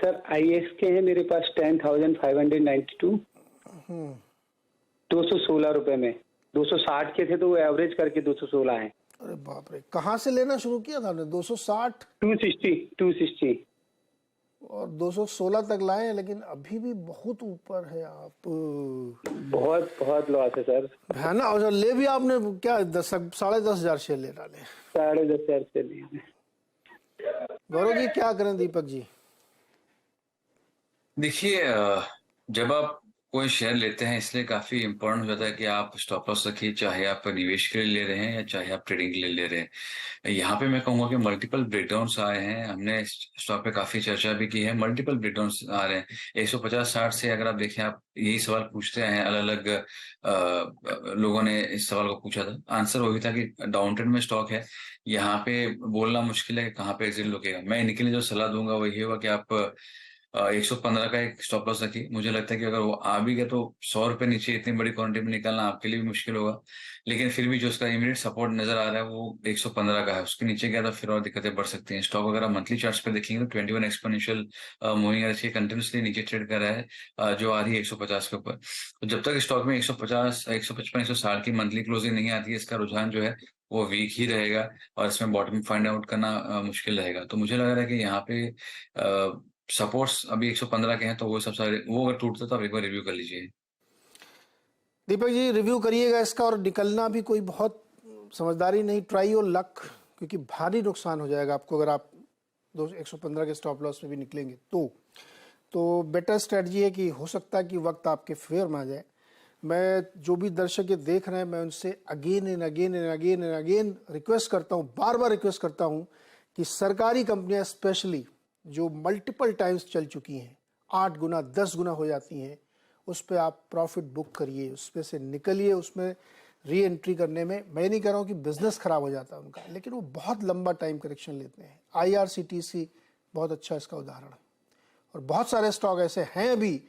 Sir IX के हैं मेरे पास 10,592, 216 रुपए में। 260 के थे तो वो एवरेज करके 216 है। अरे बाप रे, कहाँ से लेना शुरू किया था आपने? 260 260 और 216 तक लाए, लेकिन अभी भी बहुत ऊपर है। आप बहुत बहुत लॉस है सर। है ना। और ले भी आपने क्या 10,500 शेयर ले डाले? 10,500 से लिए। गौरव जी क्या करें? दीपक जी देखिए, जब आप कोई शेयर लेते हैं इसलिए काफी इम्पोर्टेंट हो जाता है कि आप स्टॉप लॉस रखिए, चाहे आप निवेश के लिए ले रहे हैं या चाहे आप ट्रेडिंग के लिए ले रहे हैं। यहाँ पे मैं कहूंगा कि मल्टीपल ब्रेकडाउन्स आए हैं, हमने स्टॉक पे काफी चर्चा भी की है। मल्टीपल ब्रेकडाउन्स आ रहे हैं 150-60 से। अगर आप देखें, आप यही सवाल पूछते हैं, अलग अलग लोगों ने इस सवाल को पूछा था, आंसर वही था कि डाउन ट्रेंड में स्टॉक है। यहाँ पे बोलना मुश्किल है कि कहाँ पे एग्जिट लुकेगा। मैं इनके लिए जो सलाह दूंगा वही होगा कि आप 115 का एक स्टॉप लॉस रखिए। मुझे लगता है कि अगर वो आ भी गया तो 100 रुपए नीचे इतनी बड़ी क्वांटिटी में निकालना आपके लिए भी मुश्किल होगा। लेकिन फिर भी जो उसका इमीडिएट सपोर्ट नजर आ रहा है वो 115 का है। उसके नीचे गया तो फिर और दिक्कतें बढ़ सकती हैं। स्टॉक अगर आप मंथली चार्ट्स पे देखेंगे तो 21 एक्सपोनेंशियल मूविंग एवरेज कंटिन्यूसली नीचे ट्रेड कर रहा है, जो आ रही है 150 के ऊपर। तो जब तक स्टॉक में 150, 155, 160 की मंथली क्लोजिंग नहीं आती है, इसका रुझान जो है वो वीक ही रहेगा और इसमें बॉटम फाइंड आउट करना मुश्किल रहेगा। तो मुझे लग रहा है कि यहाँ पे सपोर्ट्स अभी 115 के हैं, तो वो सब सारे वो अगर टूटता तो आप एक बार रिव्यू कर लीजिए। दीपक जी रिव्यू करिएगा इसका, और निकलना भी कोई बहुत समझदारी नहीं, ट्राई और लक, क्योंकि भारी नुकसान हो जाएगा आपको अगर आप 115 के स्टॉप लॉस में भी निकलेंगे तो बेटर स्ट्रेटजी है कि हो सकता है कि वक्त आपके फेवर में आ जाए। मैं जो भी दर्शक ये देख रहे हैं, मैं उनसे अगेन एंड अगेन रिक्वेस्ट करता हूँ, बार बार रिक्वेस्ट करता हूँ कि सरकारी कंपनियां स्पेशली जो मल्टीपल टाइम्स चल चुकी हैं, 8 गुना 10 गुना हो जाती हैं, उस पर आप प्रॉफिट बुक करिए, उस पर से निकलिए। उसमें री एंट्री करने में मैं नहीं कह रहा हूँ कि बिजनेस खराब हो जाता है उनका, लेकिन वो बहुत लंबा टाइम करेक्शन लेते हैं। IRCTC बहुत अच्छा इसका उदाहरण है, और बहुत सारे स्टॉक ऐसे हैं अभी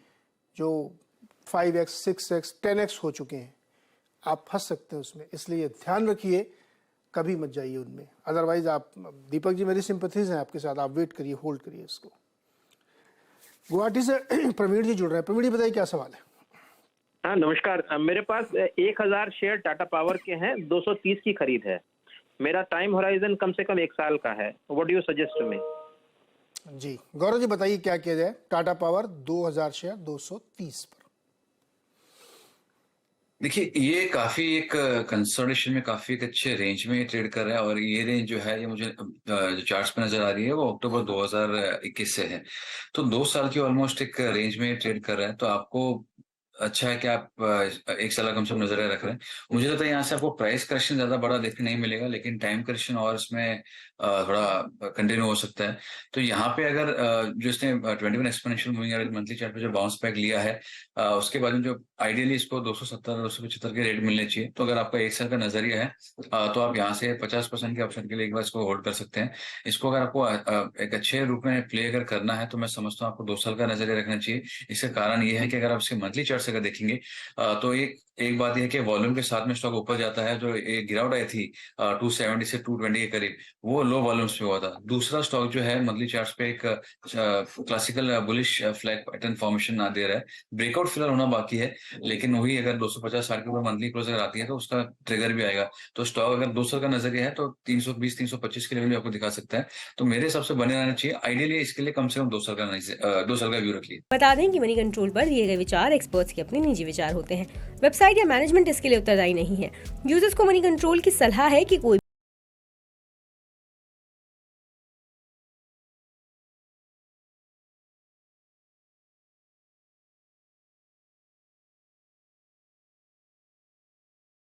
जो 5x 6x 10x हो चुके हैं। आप फंस सकते हैं उसमें, इसलिए ध्यान रखिए, कभी मत जाइए उनमें। अदरवाइज आप, दीपक जी मेरी सिंपैथीज हैं आपके साथ, आप वेट करिए, होल्ड करिए इसको। गुवाहाटी से प्रवीण जी जुड़ रहे हैं। प्रवीण जी बताइए क्या सवाल है? हाँ नमस्कार, मेरे पास 1,000 शेयर टाटा पावर के हैं, 230 की खरीद है। मेरा टाइम होराइजन कम से कम 1 साल का है। What do you suggest me? जी गौरव जी बताइए क्या किया जाए? टाटा पावर 2,000 शेयर 230 पर। देखिए, ये काफी एक कंसोलिडेशन में काफी एक अच्छे रेंज में ट्रेड कर रहा है, और ये रेंज जो है ये मुझे जो चार्ट्स पे नजर आ रही है वो अक्टूबर 2021 से है। तो 2 साल की ऑलमोस्ट एक रेंज में ट्रेड कर रहा है। तो आपको अच्छा है कि आप 1 साल का कम से कम नजरिया रख रहे हैं। मुझे लगता है यहाँ से आपको प्राइस करेक्शन ज्यादा बड़ा देखने नहीं मिलेगा, लेकिन टाइम करेक्शन और इसमें थोड़ा कंटिन्यू हो सकता है। तो यहाँ पे अगर जो इसने 21 exponential moving average monthly chart पे जो बाउंस बैक लिया है, उसके बाद में जो आइडियली इसको 270, 275 के रेट मिलने चाहिए। तो अगर आपका 1 साल का नजरिया है तो आप यहाँ से 50% के ऑप्शन के लिए एक बार इसको होल्ड कर सकते हैं। इसको अगर आपको एक अच्छे रूप में प्ले अगर करना है तो मैं समझता हूँ आपको 2 साल का नजरिया रखना चाहिए। इसका कारण ये है कि अगर आप इसके मंथली चार्ट अगर देखेंगे तो एक बात यह है कि वॉल्यूम के साथ में स्टॉक ऊपर जाता है। जो एक गिरावट आई थी 270 से 220 के करीब, वो लो वॉल्यूम्स पे हुआ था। दूसरा स्टॉक जो है मंथली चार्ट्स पे एक classical bullish flag pattern formation ना दे रहा है। ब्रेकआउट फिलहाल होना बाकी है, लेकिन वही अगर 250-60 के ऊपर मंथली क्लोज अगर आती है तो उसका ट्रिगर भी आएगा। तो स्टॉक अगर 2 साल का नजरिया है तो 320-325 के लेवल भी आपको दिखा सकता है। तो मेरे हिसाब से बने रहना चाहिए। आइडियली इसके लिए कम से कम 2 साल का व्यू रखिए। बता दें कि मनी कंट्रोल पर दिए गए विचार एक्सपर्ट्स के अपने निजी विचार होते हैं। वेबसाइट या मैनेजमेंट इसके लिए उत्तरदायी नहीं है। यूजर्स को मनी कंट्रोल की सलाह है कि कोई